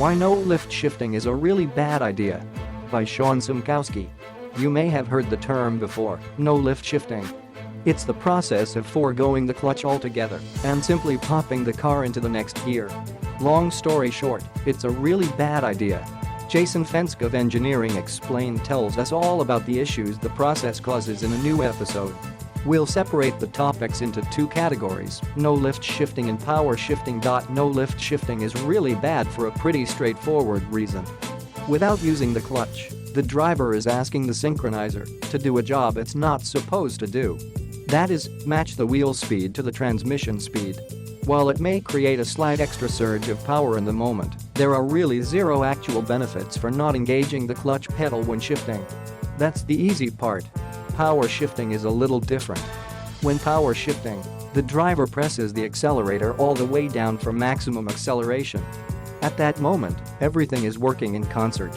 Why no-lift shifting is a really bad idea. By Sean Simkowski. You may have heard the term before, no-lift shifting. It's the process of foregoing the clutch altogether and simply popping the car into the next gear. Long story short, it's a really bad idea. Jason Fenske of Engineering Explained tells us all about the issues the process causes in a new episode. We'll separate the topics into two categories, no-lift shifting and power shifting. No-lift shifting is really bad for a pretty straightforward reason. Without using the clutch, the driver is asking the synchronizer to do a job it's not supposed to do. That is, match the wheel speed to the transmission speed. While it may create a slight extra surge of power in the moment, there are really zero actual benefits for not engaging the clutch pedal when shifting. That's the easy part. Power shifting is a little different. When power shifting, the driver presses the accelerator all the way down for maximum acceleration. At that moment, everything is working in concert.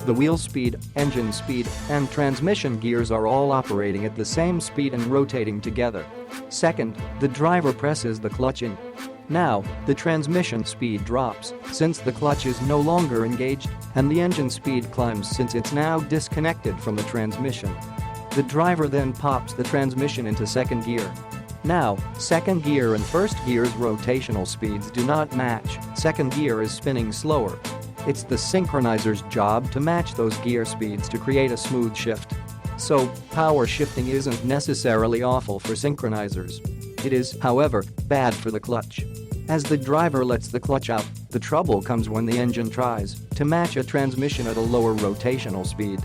The wheel speed, engine speed, and transmission gears are all operating at the same speed and rotating together. Second, the driver presses the clutch in. Now, the transmission speed drops since the clutch is no longer engaged, and the engine speed climbs since it's now disconnected from the transmission. The driver then pops the transmission into second gear. Now, second gear and first gear's rotational speeds do not match. Second gear is spinning slower. It's the synchronizer's job to match those gear speeds to create a smooth shift. So, power shifting isn't necessarily awful for synchronizers. It is, however, bad for the clutch. As the driver lets the clutch out, the trouble comes when the engine tries to match a transmission at a lower rotational speed.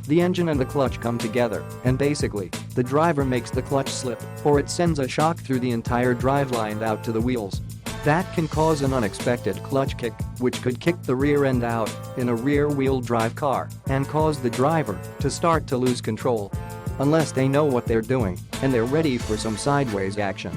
The engine and the clutch come together, and basically, the driver makes the clutch slip, or it sends a shock through the entire driveline out to the wheels. That can cause an unexpected clutch kick, which could kick the rear end out in a rear-wheel drive car and cause the driver to start to lose control. Unless they know what they're doing and they're ready for some sideways action.